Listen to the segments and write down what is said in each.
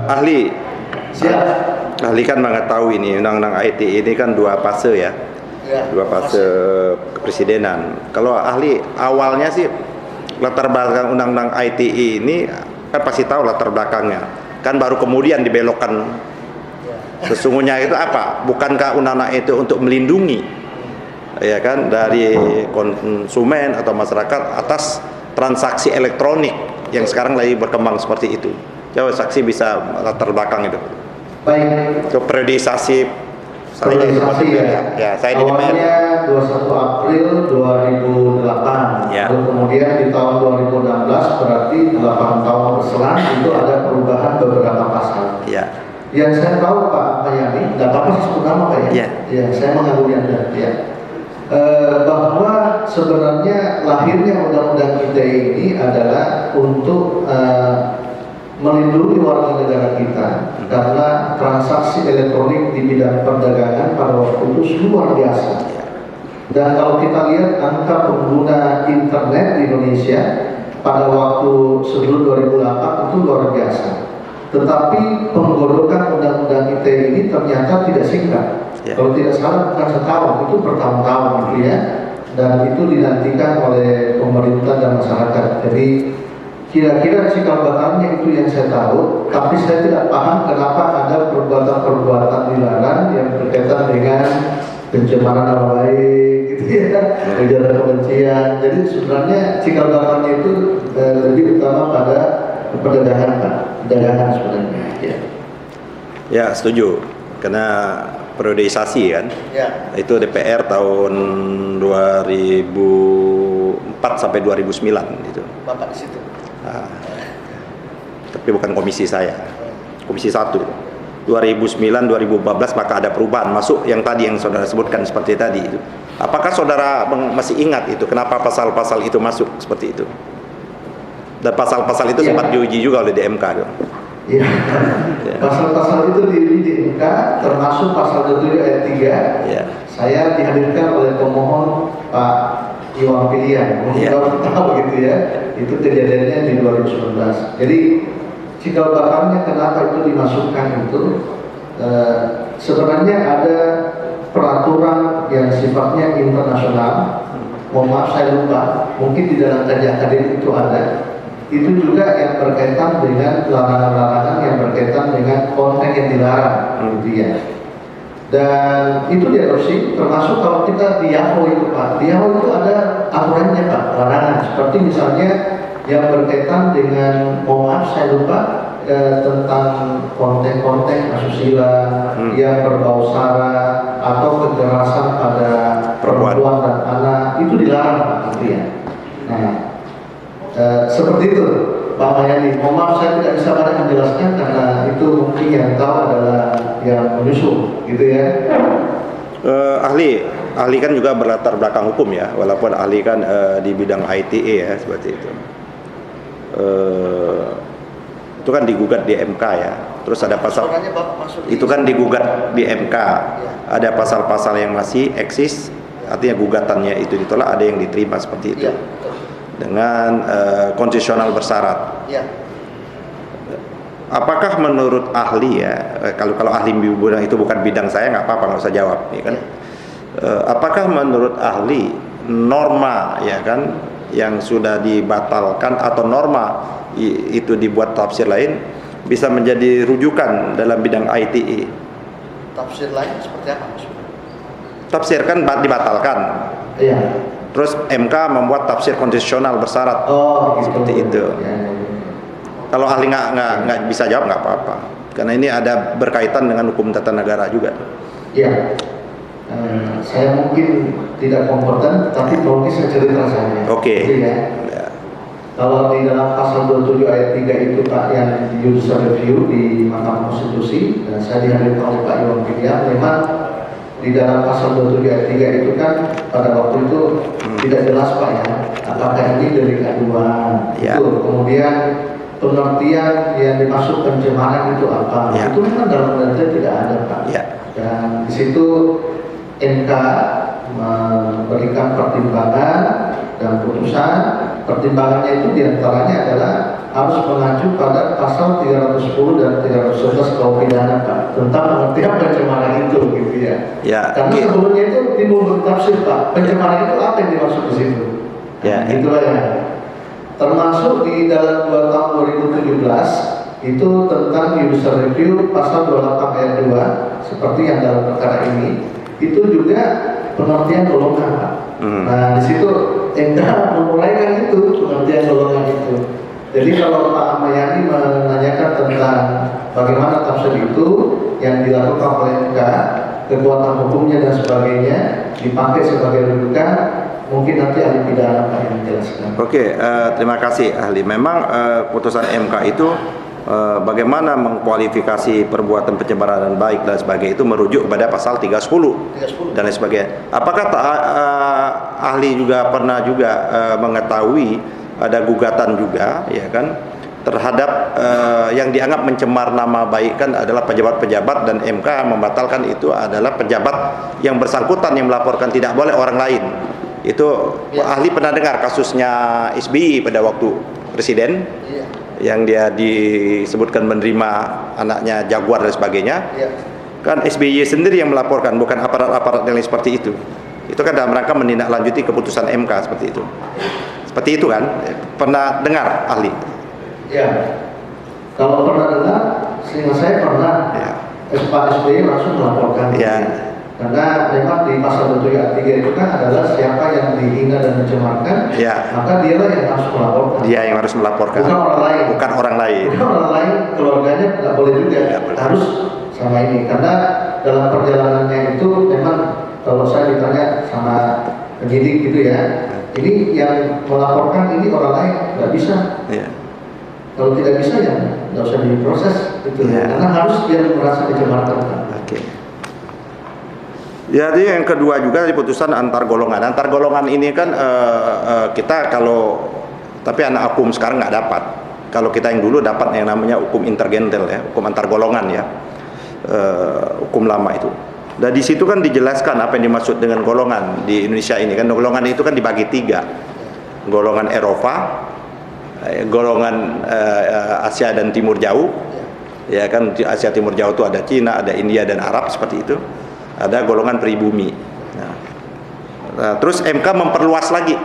Ahli, Siap. ahli kan mengetahui ini undang-undang ITE ini kan dua fase ya, dua fase kepresidenan. Kalau ahli awalnya sih latar belakang undang-undang ITE ini kan pasti tahu latar belakangnya. Kan baru kemudian dibelokkan. Sesungguhnya itu apa? Bukankah undang-undang itu untuk melindungi, ya kan, dari konsumen atau masyarakat atas transaksi elektronik yang sekarang lagi berkembang seperti itu? Coba saksi bisa latar belakang itu. Baik. Ke periodisasi ya, saya di DPR. Awalnya 21 April 2008. Ya. Lalu kemudian di tahun 2016 berarti 8 tahun berselang itu ada perubahan beberapa pasal. Ya. Yang saya tahu Pak Mayani, nggak apa-apa sebut nama Pak ya. Ya, saya mengagumi Anda. Ya. Bahwa sebenarnya lahirnya undang-undang ITE ini adalah untuk melindungi warga negara kita karena transaksi elektronik di bidang perdagangan pada waktu itu luar biasa. Dan kalau kita lihat angka pengguna internet di Indonesia pada waktu sebelum 2008 itu luar biasa. Tetapi penggodokan undang-undang ITE ini ternyata tidak singkat. Kalau tidak salah bukan setahun, itu bertahun-tahun gitu ya. Dan itu dinantikan oleh pemerintah dan masyarakat. Jadi kira-kira cikal bakalnya itu yang saya tahu, tapi saya tidak paham kenapa ada perbuatan-perbuatan dilarang yang berkaitan dengan pencemaran nama baik, gitu ya, ujaran kebencian. Jadi sebenarnya cikal bakalnya itu lebih utama pada perdagangan sebenarnya. Ya, setuju. Karena periodisasi kan, itu DPR tahun 2004 sampai 2009 itu. Bapak di situ. Nah, tapi bukan komisi saya, komisi 1. 2009-2014 maka ada perubahan masuk yang tadi yang saudara sebutkan seperti tadi itu. Apakah saudara masih ingat itu kenapa pasal-pasal itu masuk seperti itu? Dan pasal-pasal itu sempat diuji juga oleh DMK. Iya. Pasal-pasal itu diuji di MK, termasuk pasal 27 ayat 3. Ya. Saya dihadirkan oleh pemohon Pak Iwan Pilihan, mungkin tahu gitu ya. Itu kejadiannya di 2019. Jadi cikal bakalnya kenapa itu dimasukkan itu sebenarnya ada peraturan yang sifatnya internasional. Mohon maaf saya lupa, mungkin di dalam kajian akademik itu ada. Itu juga yang berkaitan dengan larangan-larangan yang berkaitan dengan konten yang dilarang, gitu ya. Dan itu diadopsi, termasuk kalau kita di Yahoo itu Pak, di Yahoo itu ada aturannya Pak, larangan. Seperti misalnya yang berkaitan dengan, mohon maaf saya lupa, tentang konten-konten asusila yang berbau sara atau kekerasan pada perempuan dan anak, itu dilarang Pak, gitu ya. Nah, seperti itu Pak Mayani. Mohon maaf saya tidak bisa banyak menjelaskan karena itu mungkin yang tahu adalah yang menyusul gitu ya. Ahli kan juga berlatar belakang hukum ya, walaupun ahli kan di bidang ITE ya seperti itu. Itu kan digugat di MK ya. Terus ada pasal itu kan digugat di MK. Ada pasal-pasal yang masih eksis, artinya gugatannya itu ditolak, ada yang diterima seperti itu. Dengan konstitusional bersyarat. Apakah menurut ahli ya, kalau ahli bilang itu bukan bidang saya nggak apa-apa, nggak usah jawab, ya kan? Apakah menurut ahli norma ya kan yang sudah dibatalkan atau norma itu dibuat tafsir lain bisa menjadi rujukan dalam bidang ITE? Tafsir lain seperti apa maksudnya? Tafsir kan dibatalkan. Iya. Terus MK membuat tafsir konstitusional bersyarat, seperti itu. Kalau ahli nggak bisa jawab nggak apa-apa, karena ini ada berkaitan dengan hukum tata negara juga. Iya, saya mungkin tidak kompeten, tapi tolong saya cerita saja. Oke. Kalau di dalam pasal 27 ayat 3 itu Pak yang di judicial review di Mahkamah Konstitusi, dan saya dihadirkan oleh Pak Iwan Pilihan, memang di dalam pasal 27 ayat 3 itu kan pada waktu itu tidak jelas Pak ya, apakah ini delik aduan. Itu kemudian pengertian yang dimaksud pencemaran itu apa? Itu kan dalam undang-undang tidak ada Pak. Dan di situ MK memberikan pertimbangan Dan putusan pertimbangannya itu diantaranya adalah harus mengacu pada pasal 310 dan 311 KUH pidana Pak, tentang pengertian pencemaran itu gitu ya. Karena sebelumnya itu timbul bertafsir Pak, pencemaran itu apa yang dimaksud di situ? Itulah ya. Termasuk di dalam 2 tahun 2017 itu tentang judicial review pasal 28 ayat 2 seperti yang dalam perkara ini, itu juga pengertian golongan Pak. Nah di situ MK memulaikan itu pengertian golongan itu. Jadi kalau Pak Ahmad Yani menanyakan tentang bagaimana tafsir itu yang dilakukan oleh MK, kekuatan hukumnya dan sebagainya dipakai sebagai rujukan, mungkin nanti ahli pidana Pak yang menjelaskan. Oke, terima kasih ahli. Memang putusan MK itu bagaimana mengkualifikasi perbuatan pencemaran dan baik dan sebagainya itu merujuk kepada pasal 310 dan lain sebagainya. Apakah ahli juga pernah juga mengetahui ada gugatan juga ya kan terhadap yang dianggap mencemar nama baik kan adalah pejabat-pejabat, dan MK membatalkan itu adalah pejabat yang bersangkutan yang melaporkan, tidak boleh orang lain. Itu ahli pernah dengar kasusnya SBY pada waktu presiden yang dia disebutkan menerima anaknya Jaguar dan sebagainya. Kan SBY sendiri yang melaporkan, bukan aparat-aparat yang lain seperti itu. Itu kan dalam rangka menindaklanjuti keputusan MK seperti itu. Seperti itu kan? Pernah dengar ahli? Ya, kalau pernah dengar, sehingga saya pernah Pak SBY langsung melaporkan. Karena memang di pasal 7 ayat 3 itu kan adalah siapa yang dihina dan mencemarkan, maka dialah yang harus melaporkan. Dia yang harus melaporkan. Bukan orang lain. Bukan orang lain. Bukan orang lain, keluarganya nggak boleh juga. Harus sama ini. Karena dalam perjalanannya itu memang kalau saya ditanya sama penyidik gitu ya, ini yang melaporkan ini orang lain, nggak bisa. Kalau tidak bisa ya nggak usah diproses gitu. Karena harus dia merasa dicemarkan. Jadi yang kedua juga di putusan antar golongan. Antar golongan ini kan kita kalau, tapi anak hukum sekarang nggak dapat. Kalau kita yang dulu dapat yang namanya hukum intergentel ya, hukum antar golongan ya, hukum lama itu. Dan di situ kan dijelaskan apa yang dimaksud dengan golongan di Indonesia ini kan. Golongan itu kan dibagi 3, golongan Eropa, golongan Asia dan Timur Jauh. Ya kan, Asia Timur Jauh itu ada Cina, ada India dan Arab seperti itu. Ada golongan pribumi. Terus MK memperluas lagi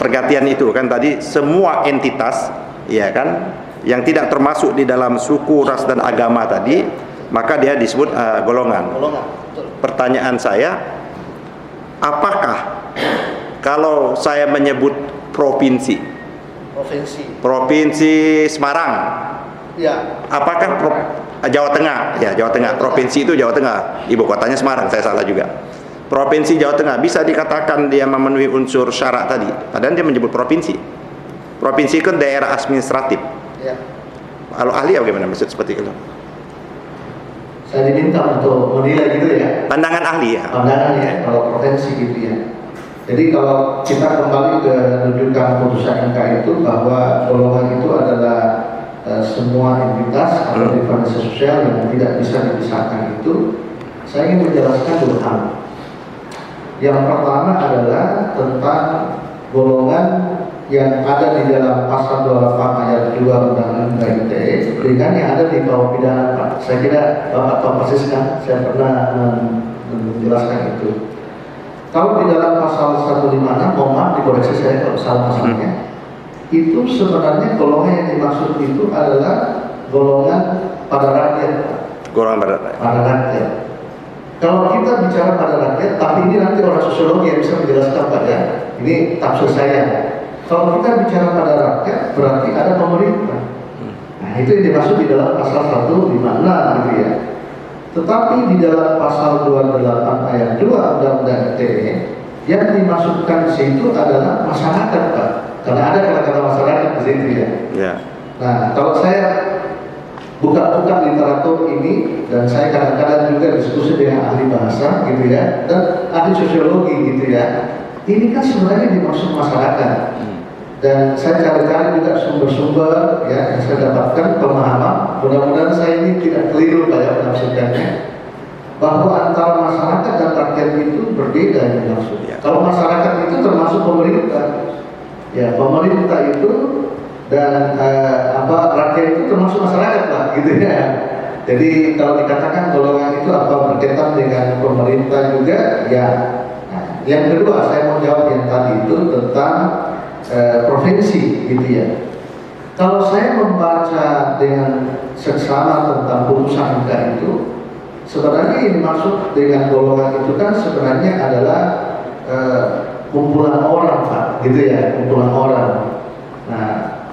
pergantian itu kan tadi semua entitas ya kan yang tidak termasuk di dalam suku, ras dan agama tadi, maka dia disebut golongan. Pertanyaan saya, apakah kalau saya menyebut provinsi Semarang, apakah Jawa Tengah, ya Jawa Tengah, provinsi itu Jawa Tengah, ibu kotanya Semarang, saya salah juga. Provinsi Jawa Tengah bisa dikatakan dia memenuhi unsur syarat tadi, padahal dia menyebut provinsi. Provinsi kan daerah administratif. Kalau ahli bagaimana maksud seperti itu? Saya diminta untuk menilai gitu ya. Pandangan ahli ya. Pandangan ya, kalau provinsi gitu ya. Jadi kalau kita kembali ke rujukan putusan MK itu bahwa golongan itu adalah semua entitas atau diferensi sosial yang tidak bisa dipisahkan itu, saya ingin menjelaskan 2 hal. Yang pertama adalah tentang golongan yang ada di dalam pasal 28 ayat 2 Undang-Undang ITE dengan yang ada di KUH pidana Pak. Saya kira Bapak tahu persis kan, saya pernah menjelaskan itu. Kalau di dalam pasal 156, mohon maaf dikoreksi saya kalau salah pasalnya, itu sebenarnya golongan yang dimaksud itu adalah golongan pada rakyat. Golongan pada rakyat. Kalau kita bicara pada rakyat, tapi ini nanti orang sosiologi yang bisa menjelaskan Pak ya. Ini tafsir saya. Kalau kita bicara pada rakyat, berarti ada pemerintah. Nah itu yang dimaksud di dalam pasal 156 gitu ya. Tetapi di dalam pasal 28 ayat 2 Undang-Undang ITE yang dimasukkan di situ adalah masyarakat Pak. Karena ada kata-kata masyarakat di situ ya. Nah, kalau saya buka-buka literatur ini dan saya kadang-kadang juga diskusi dengan ahli bahasa gitu ya dan ahli sosiologi gitu ya. Ini kan sebenarnya dimaksud masyarakat. Dan saya cari-cari juga sumber-sumber ya yang saya dapatkan pemahaman. Mudah-mudahan saya ini tidak keliru Pak ya menafsirkannya. Bahwa antara masyarakat dan rakyat itu berbeda yang dimaksud. Kalau masyarakat itu termasuk pemerintah. Ya, pemerintah itu dan rakyat itu termasuk masyarakat lah, gitu ya. Jadi kalau dikatakan golongan itu apa berkaitan dengan pemerintah juga, ya. Nah, yang kedua saya mau jawab yang tadi itu tentang provinsi, gitu ya. Kalau saya membaca dengan seksama tentang putusan MK itu, sebenarnya yang dimaksud dengan golongan itu kan sebenarnya adalah kumpulan orang, Pak, gitu ya, kumpulan orang. Nah,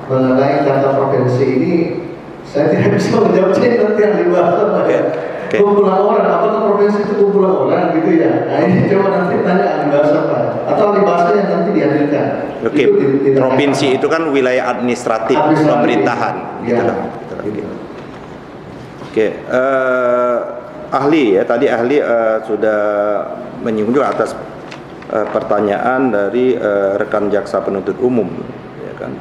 mengenai kata provinsi ini saya tidak bisa menjawabnya, nanti ahli bahasa, Pak, ya. Okay. Kumpulan orang, apakah provinsi itu kumpulan orang, gitu ya? Nah, ini coba nanti tanya ahli bahasa, Pak, atau ahli bahasa yang nanti dihadirkan. Oke, provinsi itu kan wilayah administratif pemerintahan, ya. Gitu. Oke, ahli ya, tadi ahli sudah menyinggung atas pertanyaan dari rekan jaksa penuntut umum, ya kan.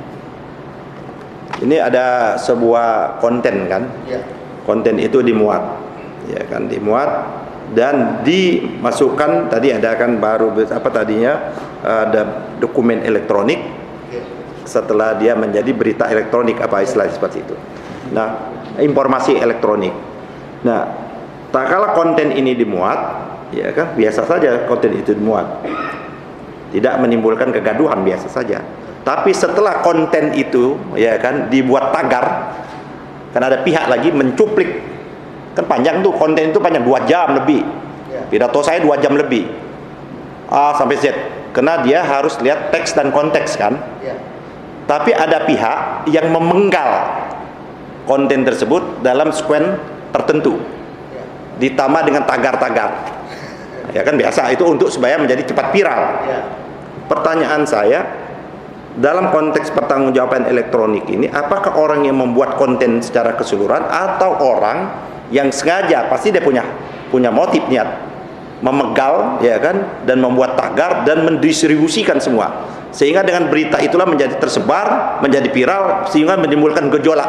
Ini ada sebuah konten kan, Ya. Konten itu dimuat, ya kan, dimuat dan dimasukkan tadi ada kan baru apa tadinya ada dokumen elektronik, setelah dia menjadi berita elektronik apa istilah seperti itu. Nah, informasi elektronik. Nah, tak kala konten ini dimuat, ya kan, biasa saja konten itu dimuat, tidak menimbulkan kegaduhan, biasa saja. Tapi setelah konten itu, ya kan, dibuat tagar, kan ada pihak lagi mencuplik, kan panjang tuh konten itu, panjang 2 jam lebih, pidato saya 2 jam lebih, A sampai Z, karena dia harus lihat teks dan konteks kan. Tapi ada pihak yang memenggal konten tersebut dalam sekuen tertentu, ditambah dengan tagar-tagar, ya kan, biasa itu untuk supaya menjadi cepat viral. Pertanyaan saya, dalam konteks pertanggungjawaban elektronik ini, apakah orang yang membuat konten secara keseluruhan atau orang yang sengaja, pasti dia punya motif, niat memegal, ya kan, dan membuat tagar dan mendistribusikan semua, sehingga dengan berita itulah menjadi tersebar, menjadi viral, sehingga menimbulkan gejolak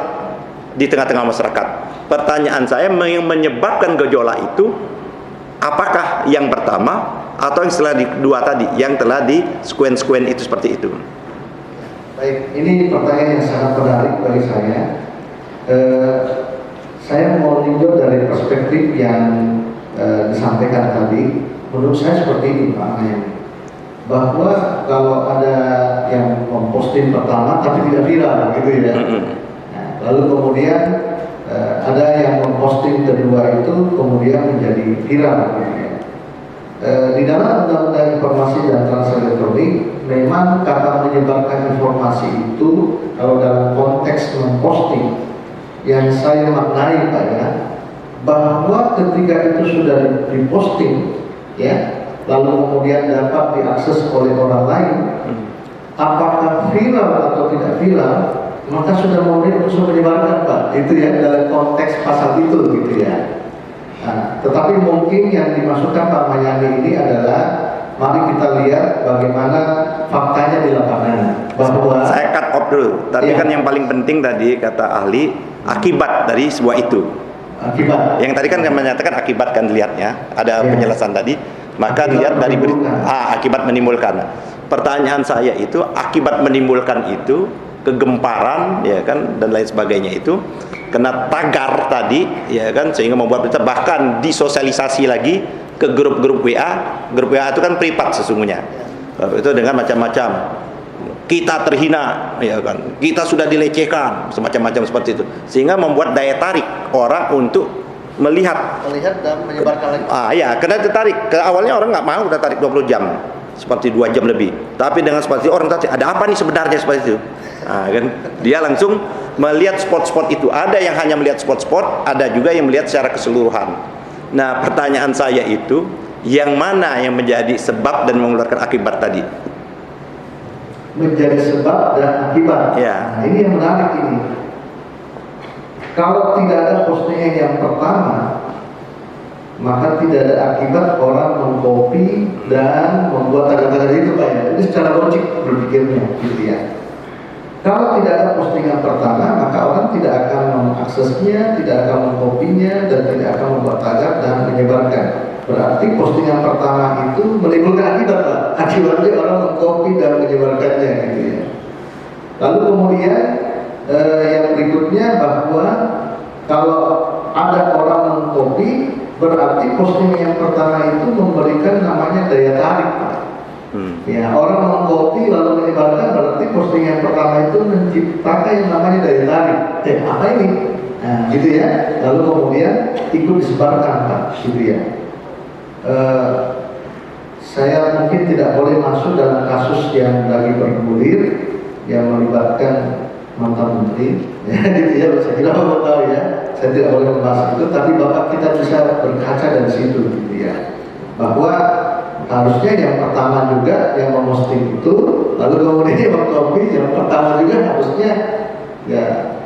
di tengah-tengah masyarakat. Pertanyaan saya, yang menyebabkan gejolak itu apakah yang pertama atau yang setelah dua tadi, yang telah di sekuen-sekuen itu seperti itu? Baik, ini pertanyaan yang sangat menarik bagi saya. Saya mau tinjau dari perspektif yang disampaikan tadi. Menurut saya seperti ini, Pak Mayang, bahwa kalau ada yang memposting pertama tapi tidak viral, gitu ya. Nah, lalu kemudian ada yang memposting kedua itu kemudian menjadi viral, gitu ya. Di dalam Undang-Undang Informasi dan Transaksi Elektronik memang kata menyebarkan informasi itu kalau dalam konteks memposting yang saya maknai, Pak, ya, bahwa ketika itu sudah diposting, ya, lalu kemudian dapat diakses oleh orang lain, apakah viral atau tidak viral, maka sudah memenuhi unsur menyebarkan, Pak, itu ya, dalam konteks pasal itu, gitu ya. Nah, tetapi mungkin yang dimasukkan Pak Mayani ini adalah, mari kita lihat bagaimana faktanya di lapangan. Bahwa saya cut off dulu. Tapi kan yang paling penting tadi kata ahli, akibat dari sebuah itu. Akibat. Yang tadi kan menyatakan akibat, kan dilihatnya ada penjelasan tadi. Maka dilihat dari akibat menimbulkan. Pertanyaan saya itu, akibat menimbulkan itu kegemparan, ya kan, dan lain sebagainya itu kena tagar tadi, ya kan, sehingga membuat berita, bahkan disosialisasi lagi ke grup-grup WA. Grup WA itu kan privat sesungguhnya, itu dengan macam-macam, kita terhina, ya kan, kita sudah dilecehkan, semacam-macam seperti itu, sehingga membuat daya tarik orang untuk melihat dan menyebarkan lagi. Ya, karena tertarik. Ke awalnya orang nggak mau, udah tarik 20 jam, seperti 2 jam lebih. Tapi dengan seperti orang tadi, ada apa nih sebenarnya seperti itu? Kan dia langsung melihat spot-spot itu. Ada yang hanya melihat spot-spot, ada juga yang melihat secara keseluruhan. Nah, pertanyaan saya itu, yang mana yang menjadi sebab dan mengeluarkan akibat tadi? Menjadi sebab dan akibat. Ya. Nah, ini yang menarik ini. Kalau tidak ada postingan yang pertama, maka tidak ada akibat orang mengcopy dan membuat tagar-tagar itu, Pak, ya. Ini secara logik berpikirnya, gitu ya. Kalau tidak ada postingan pertama, maka orang tidak akan mengaksesnya, tidak akan mengkopinya, dan tidak akan membuat tagar dan menyebarkan. Berarti postingan pertama itu menimbulkan akibat, Pak. Akibatnya orang mengcopy dan menyebarkannya, gitu ya. Lalu kemudian yang berikutnya bahwa kalau ada orang mengcopy, berarti posting yang pertama itu memberikan namanya daya tarik, Pak. Ya, orang mengcopy lalu menyebarkan, berarti posting yang pertama itu menciptakan yang namanya daya tarik. Apa ini? Nah, gitu ya. Lalu kemudian ikut disebarkan, Pak, gitu ya. Saya mungkin tidak boleh masuk dalam kasus yang lagi bergulir yang melibatkan mantan menteri, ya, gitu ya. Saya kira Bapak tahu ya. Saya tidak boleh membahas itu, tapi Bapak kita bisa berkaca dari situ, gitu ya. Bahwa harusnya yang pertama juga yang memposting itu, lalu kemudian yang mengcopy yang pertama juga harusnya ya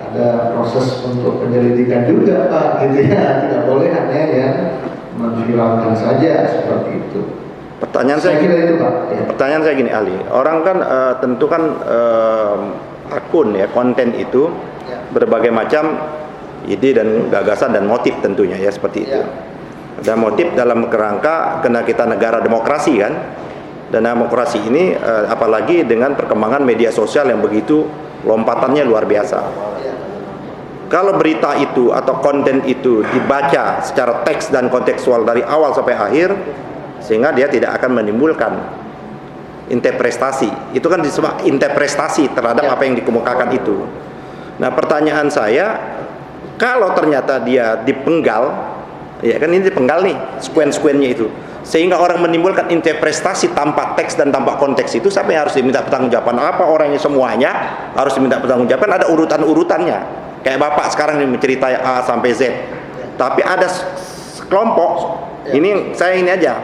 ada proses untuk penyelidikan juga, Pak, gitu ya. Tidak boleh hanya yang menviralkan saja seperti itu. Pertanyaan saya kira itu, Pak. Ya. Pertanyaan saya gini, Ali. Orang kan tentu kan akun ya, konten itu berbagai macam ide dan gagasan dan motif tentunya ya, seperti itu. Ada motif dalam kerangka karena kita negara demokrasi kan, dan demokrasi ini apalagi dengan perkembangan media sosial yang begitu lompatannya luar biasa. Kalau berita itu atau konten itu dibaca secara teks dan kontekstual dari awal sampai akhir, sehingga dia tidak akan menimbulkan interpretasi. Itu kan disebut interpretasi terhadap apa yang dikemukakan itu. Nah, pertanyaan saya, kalau ternyata dia dipenggal, ya kan ini dipenggal nih, sekuen-sekuennya itu, sehingga orang menimbulkan interpretasi tanpa teks dan tanpa konteks, itu siapa yang harus diminta pertanggungjawaban? Apa orangnya semuanya harus diminta pertanggungjawaban? Ada urutan-urutannya. Kayak Bapak sekarang ini menceritai A sampai Z. Tapi ada sekelompok, ini saya ini aja,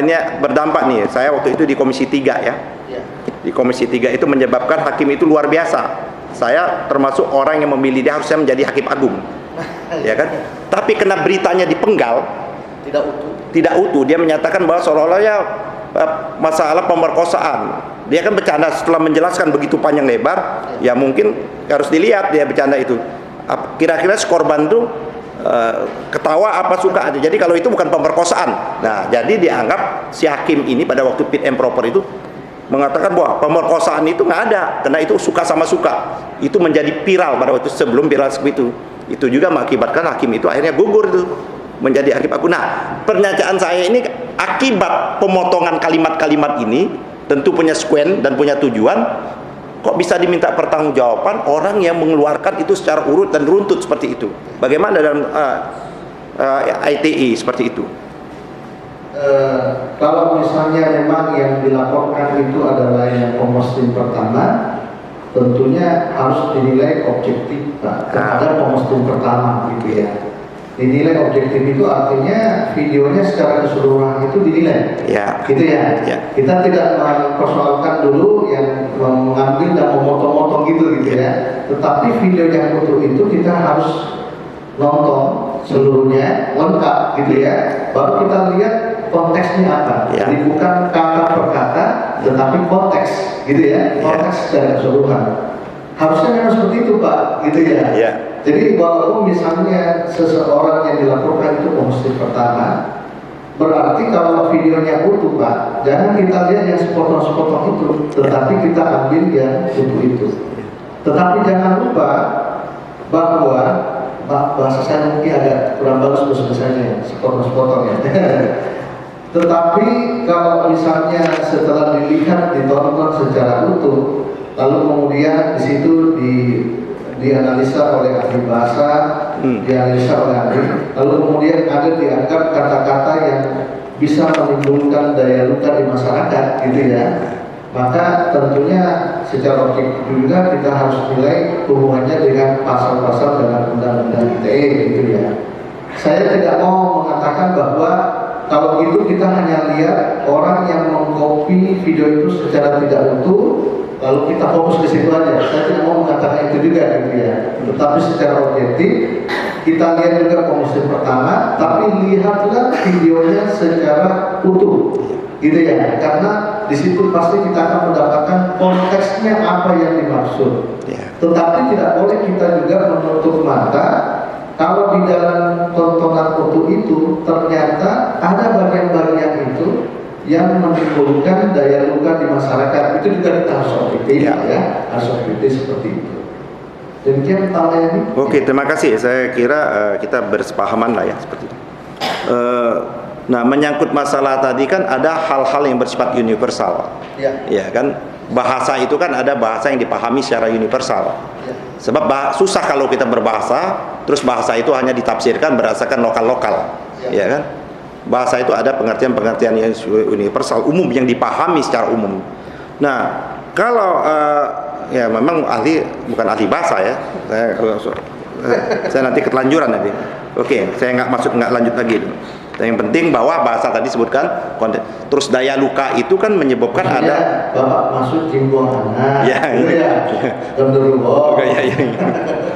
ini berdampak nih. Saya waktu itu di Komisi 3 ya. Di Komisi 3 itu menyebabkan hakim itu luar biasa. Saya termasuk orang yang memilih dia harusnya menjadi hakim agung. Ya kan? Tapi kena beritanya dipenggal, tidak utuh. Dia menyatakan bahwa seolah-olahnya masalah pemerkosaan. Dia kan bercanda setelah menjelaskan begitu panjang lebar, ya mungkin harus dilihat dia bercanda itu. Kira-kira si korban itu ketawa apa suka aja. Jadi kalau itu bukan pemerkosaan. Nah, jadi dianggap si hakim ini pada waktu fit and proper itu mengatakan bahwa pemerkosaan itu nggak ada, karena itu suka sama suka. Itu menjadi viral pada waktu sebelum viral seperti itu. Itu juga mengakibatkan hakim itu akhirnya gugur itu menjadi hakim agung. Nah, pernyataan saya ini akibat pemotongan kalimat-kalimat ini tentu punya sekuen dan punya tujuan. Kok bisa diminta pertanggungjawaban orang yang mengeluarkan itu secara urut dan runtut seperti itu? Bagaimana dalam ITE seperti itu? Kalau misalnya memang yang dilaporkan itu adalah yang pemposting pertama, tentunya harus dinilai objektif, Pak, terhadap pemposting pertama, gitu ya. Dinilai objektif itu artinya videonya secara keseluruhan itu dinilai, gitu ya. Kita tidak mempersoalkan dulu yang mengambil dan memotong-motong gitu ya. Tetapi video yang utuh itu kita harus nonton seluruhnya lengkap, gitu ya. Baru kita lihat konteksnya apa. Jadi bukan kata per kata, tetapi konteks, gitu ya. Konteks secara keseluruhan. Harusnya memang seperti itu, Pak, gitu ya. Jadi walaupun misalnya seseorang yang dilaporkan itu posting pertama, berarti kalau videonya utuh, Pak, jangan kita lihat yang sepotong-sepotong itu, tetapi kita ambil yang utuh itu. Tetapi jangan lupa bahwa bahasa saya mungkin agak kurang bagus bahasanya, sepotong-sepotong ya. Tetapi kalau misalnya setelah dilihat, ditonton secara utuh, lalu kemudian di situ dianalisa oleh ahli bahasa, dianalisa oleh ahli, lalu kemudian ada dianggap kata-kata yang bisa menimbulkan daya luka di masyarakat, gitu ya. Maka tentunya secara objektif juga kita harus nilai hubungannya dengan pasal-pasal dalam undang-undang ITE, gitu ya. Saya tidak mau mengatakan bahwa kalau itu kita hanya lihat orang yang mengcopy video itu secara tidak utuh, lalu kita fokus di situ aja. Saya tidak mau mengatakan itu juga, gitu ya. Tetapi secara objektif kita lihat juga pemposting pertama, tapi lihatlah videonya secara utuh, gitu ya. Karena di situ pasti kita akan mendapatkan konteksnya apa yang dimaksud. Tetapi tidak boleh kita juga menutup mata kalau di dalam tontonan utuh itu ternyata ada bagian-bagian itu yang menimbulkan daya luka di masyarakat. Itu juga kita harus objektif, ya, harus objektif seperti itu. Demikian pertanyaan ini. Oke, terima kasih. Saya kira kita bersepahaman lah ya seperti itu. Nah, menyangkut masalah tadi kan ada hal-hal yang bersifat universal. Ya kan? Bahasa itu kan ada bahasa yang dipahami secara universal. Sebab susah kalau kita berbahasa, terus bahasa itu hanya ditafsirkan berdasarkan lokal-lokal. Ya kan? Bahasa itu ada pengertian-pengertian yang universal, umum, yang dipahami secara umum. Nah, kalau ya memang bukan ahli bahasa ya. Saya nanti ketelanjuran nanti. Oke, saya nggak lanjut lagi. Yang penting bahwa bahasa tadi sebutkan konten. Terus daya luka itu kan menyebabkan ada. Bapak masuk jimbuang anak. Ya.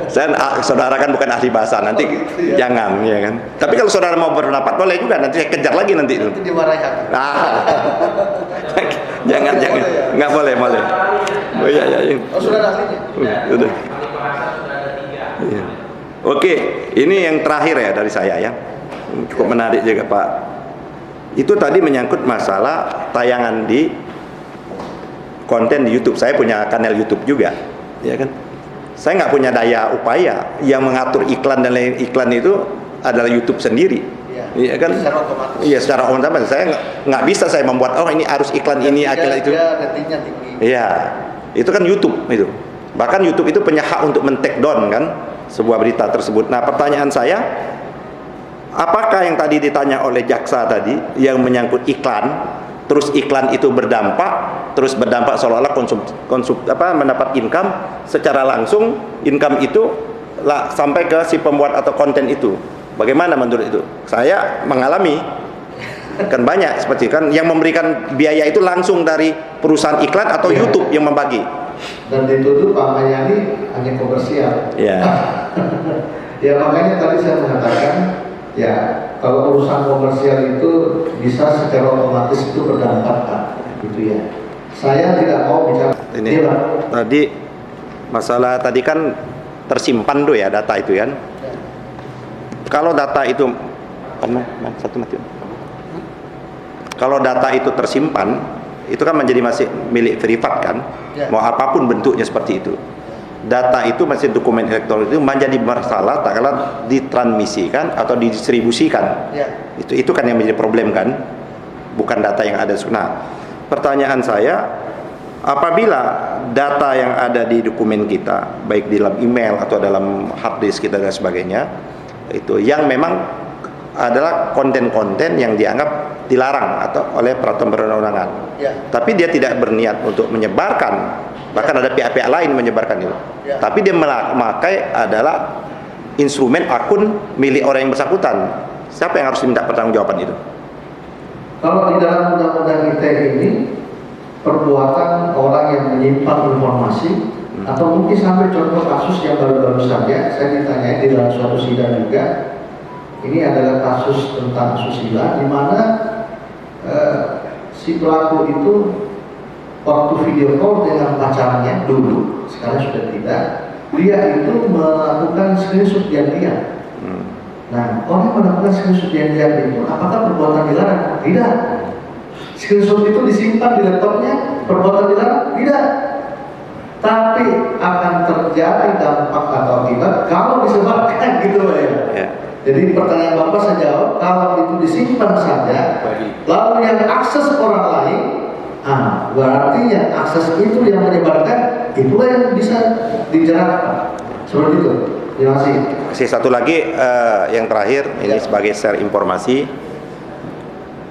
Saya saudara kan bukan ahli bahasa, nanti jangan, ya kan. Tapi kalau saudara mau berpendapat boleh juga, nanti saya kejar lagi nanti itu. Dimarahi. Jangan, nggak boleh. Oh iya. Oh, sudah ahlinya. Sudah. Oke, ini yang terakhir ya dari saya ya. Cukup menarik juga Pak. Itu tadi menyangkut masalah tayangan di konten di YouTube. Saya punya kanal YouTube juga, ya kan. Saya nggak punya daya upaya yang mengatur iklan dan lain iklan itu adalah YouTube sendiri, ya kan. Secara otomatis. Iya, secara otomatis. Saya nggak bisa saya membuat ini harus iklan ini, iklan itu. Iya, itu kan YouTube itu. Bahkan YouTube itu punya hak untuk men-take down kan sebuah berita tersebut. Nah, pertanyaan saya, apakah yang tadi ditanya oleh jaksa tadi yang menyangkut iklan, terus iklan itu berdampak seolah-olah mendapat income secara langsung, income itu sampai ke si pembuat atau konten itu. Bagaimana menurut itu? Saya mengalami kan banyak seperti kan yang memberikan biaya itu langsung dari perusahaan iklan atau YouTube yang membagi. Dan dituduh Pak Mayani hanya komersial. Ya. Ya makanya tadi saya mengatakan ya kalau urusan komersial itu bisa secara otomatis itu berdampak Pak, gitu ya. Saya tidak mau bicara ini tadi masalah tadi kan tersimpan tuh ya data itu kan. Kalau data itu kalau data itu tersimpan, itu kan masih milik privat kan, mau apapun bentuknya seperti itu. Data itu masih dokumen elektronik itu menjadi masalah tak kala ditransmisikan atau didistribusikan. Itu kan yang menjadi problem kan, bukan data yang ada. Nah, pertanyaan saya, apabila data yang ada di dokumen kita, baik di dalam email atau dalam hard disk kita dan sebagainya, itu yang memang adalah konten-konten yang dianggap dilarang atau oleh peraturan perundang-undangan. Tapi dia tidak berniat untuk menyebarkan, bahkan ada pihak-pihak lain menyebarkan itu. Tapi dia memakai adalah instrumen akun milik orang yang bersangkutan. Siapa yang harus diminta pertanggungjawaban itu? Kalau di dalam undang-undang ITE ini perbuatan orang yang menyimpan informasi atau mungkin sampai contoh kasus yang baru-baru saja saya ditanyai di dalam suatu sidang juga. Ini adalah kasus tentang asusila di mana si pelaku itu waktu video call dengan pacarnya dulu, sekarang sudah tidak, dia itu melakukan screenshot janjian. Nah, orang melakukan screenshot janjian itu apakah perbuatan dilarang? Tidak. Screenshot itu disimpan di laptopnya, perbuatan dilarang? Tidak. Tapi akan terjadi dampak atau tidak kalau disebarkan gitu ya. Jadi pertanyaan Bapak saya jawab, kalau itu disimpan saja, lalu yang akses orang lain, berarti yang akses itu yang menyebarkan, itulah yang bisa dijerat. Seperti itu. Terima kasih. Satu lagi yang terakhir, ini sebagai share informasi.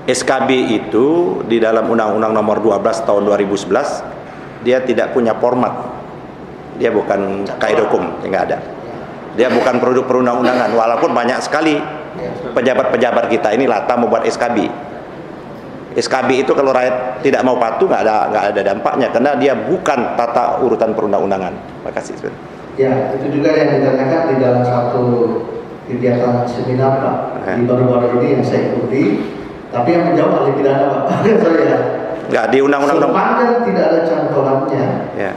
SKB itu di dalam Undang-Undang Nomor 12 Tahun 2011, dia tidak punya format. Dia bukan kaidokum, nggak ada. Dia bukan produk perundang-undangan, walaupun banyak sekali pejabat-pejabat kita ini latah membuat SKB. SKB itu kalau rakyat tidak mau patuh nggak ada dampaknya karena dia bukan tata urutan perundang-undangan. Terima kasih. Ya, itu juga yang ditanyakan di dalam satu kegiatan seminar Pak di baru-baru ini yang saya ikuti. Tapi yang menjawab ahli pidana Pak. Saya. Nggak di undang-undang. Sepanjang tidak ada cantolannya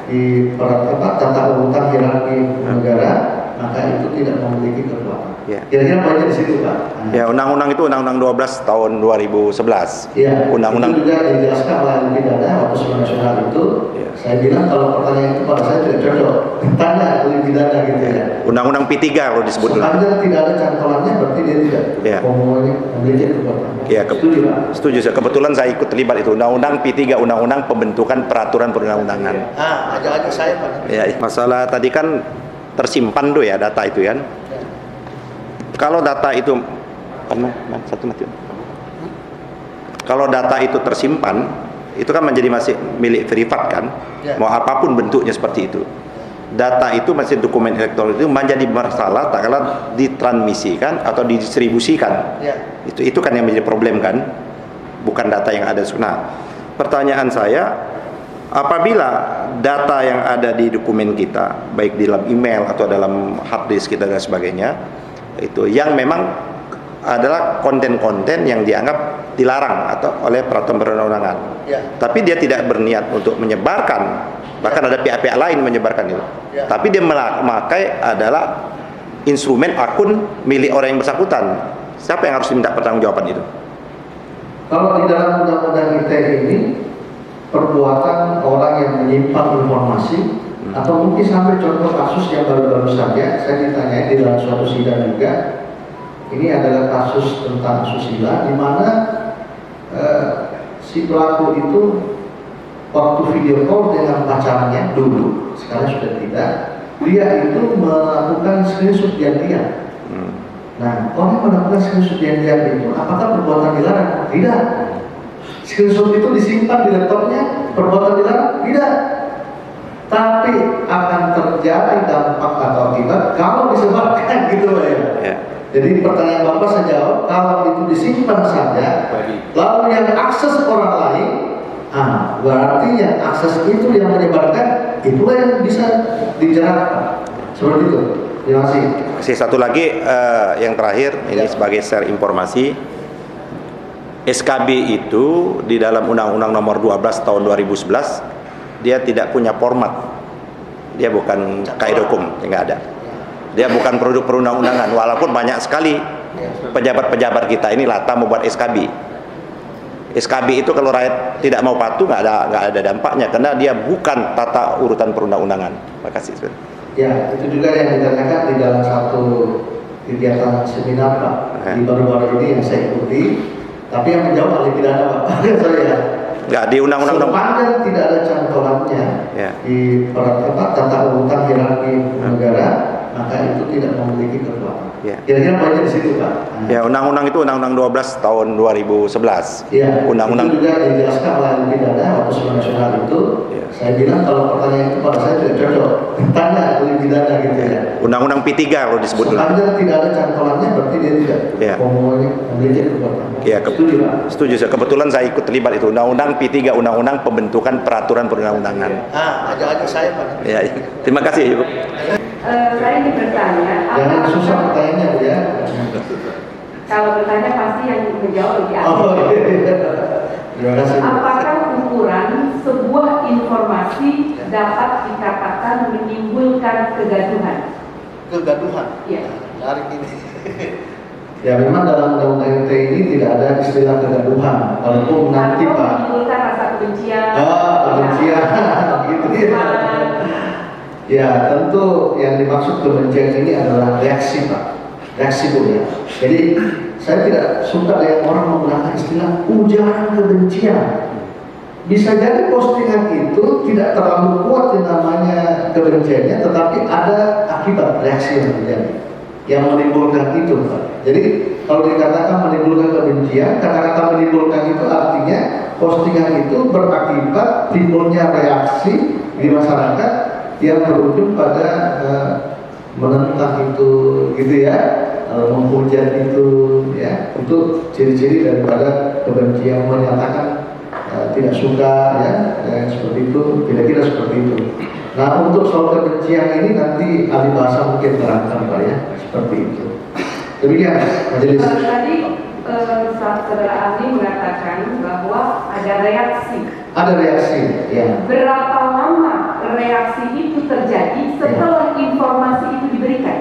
di tata urutan hierarki negara. maka itu tidak memiliki kekuatan. Ya. Kira-kira banyak di situ, Pak. Ya, undang-undang itu Undang-Undang 12 tahun 2011. Iya. Undang-undang Itu juga dijelaskan oleh ahli pidana waktu Sumpah Nasional itu. Ya. Saya bilang kalau pertanyaan itu pada saya tidak cocok. Tanya ahli pidana gitu ya. Undang-Undang P3 kalau disebut. Sepanjang tidak ada cantolannya berarti dia tidak Ya. memiliki kekuatan. Ya, Setuju, Pak. Setuju. Kebetulan saya ikut terlibat itu. Undang-Undang P3, Undang-Undang Pembentukan Peraturan Perundang-undangan. Ajak-ajak saya, Pak. Ya, masalah tadi kan tersimpan tuh ya data itu kan. Ya. Kalau data itu kalau data itu tersimpan, itu kan menjadi masih milik privat kan. Ya. Mau apapun bentuknya seperti itu. Data itu masih dokumen elektronik itu menjadi masalah tak kala ditransmisikan atau didistribusikan. Ya. Itu kan yang menjadi problem kan. Bukan data yang ada. Nah, pertanyaan saya, apabila data yang ada di dokumen kita, baik di dalam email atau dalam hard disk kita dan sebagainya, itu yang memang adalah konten-konten yang dianggap dilarang atau oleh peraturan perundang-undangan. Ya. Tapi dia tidak berniat untuk menyebarkan, bahkan ada pihak-pihak lain menyebarkan itu. Ya. Tapi dia memakai adalah instrumen akun milik orang yang bersangkutan. Siapa yang harus diminta pertanggungjawaban itu? Kalau di dalam undang-undang ITE ini perbuatan orang yang menyimpan informasi atau mungkin sampai contoh kasus yang baru-baru saja saya ditanyai di dalam suatu sidang juga, ini adalah kasus tentang asusila di mana si pelaku itu waktu video call dengan pacarnya dulu, sekarang sudah tidak, dia itu melakukan screenshot diam-diam. Nah, orang melakukan screenshot diam-diam itu apakah perbuatan dilarang? Tidak. Screenshot itu disimpan di laptopnya, perbuatan dilarang? Tidak. Tapi akan terjadi dampak atau akibat kalau disebarkan gitu Pak ya. Ya. Jadi pertanyaan Bapak saya jawab, kalau itu disimpan saja, lalu yang akses orang lain, berarti yang akses itu yang menyebarkan, itulah yang bisa dijerat. Seperti itu. Terima kasih. Satu lagi yang terakhir ini sebagai share informasi, SKB itu di dalam Undang-Undang Nomor 12 Tahun 2011 dia tidak punya format, dia bukan kaidah hukum, nggak ada. Dia bukan produk perundang-undangan, walaupun banyak sekali pejabat-pejabat kita ini latah membuat SKB. SKB itu kalau rakyat tidak mau patuh nggak ada dampaknya karena dia bukan tata urutan perundang-undangan. Terima kasih. Ya, itu juga yang ditanyakan di dalam satu kegiatan seminar Pak di baru-baru ini yang saya ikuti. Tapi yang menjawab ahli pidana Pak, saya. Nggak di undang-undang. Sepanjang tidak ada cantolannya Ya. di peraturan tata urutan hierarki negara, maka itu tidak memiliki kekuatan. Ya. Kira-kira banyak di situ Pak. Ya, undang-undang itu Undang-Undang 12 tahun 2011. Iya. Undang-undang Itu juga dijelaskan oleh ahli pidana waktu Sumpah Nasional itu. Ya. Saya bilang kalau pertanyaan itu pada saya tidak cocok. Tanya ahli pidana gitu ya. Undang-Undang P3 kalau disebut. Sepanjang tidak ada cantolannya berarti dia tidak Ya. memiliki kekuatan. Ya, Setuju Pak. Setuju. Kebetulan saya ikut terlibat itu. Undang-Undang P3, Undang-Undang Pembentukan Peraturan Perundang-undangan. Ajak-ajak saya Pak. Ya, terima kasih Ibu. Saya ingin bertanya, Jangan susah pertanyaannya Bu ya. kalau bertanya pasti yang menjawab lebih Oh, ahli. iya. Terima kasih. Apakah ukuran sebuah informasi dapat dikatakan menimbulkan kegaduhan? Kegaduhan. Iya. Menarik ini. Ya memang dalam undang-undang ITE ini tidak ada istilah kegaduhan. Walaupun nanti Atau Pak. menimbulkan rasa kebencian? Kebencian. Gitu ya. Ya tentu yang dimaksud kebencian ini adalah reaksi Pak. Reaksi Bu ya. Jadi saya tidak suka yang orang menggunakan istilah ujaran kebencian. Bisa jadi postingan itu tidak terlalu kuat yang namanya kebenciannya, tetapi ada akibat reaksi yang terjadi yang menimbulkan itu Pak. Jadi kalau dikatakan menimbulkan kebencian, kata-kata menimbulkan itu artinya postingan itu berakibat timbulnya reaksi di masyarakat yang berujung pada menentang itu gitu ya, menghujat itu ya, untuk ciri-ciri daripada kebencian, menyatakan tidak suka ya, seperti itu, kira-kira seperti itu. Nah untuk soal kebencian ini nanti ahli bahasa mungkin terangkan Pak ya, seperti itu. Demikian majelis. Tadi saudara ahli mengatakan bahwa ada reaksi. Ada reaksi ya. Berapa lama reaksi itu terjadi setelah informasi itu diberikan?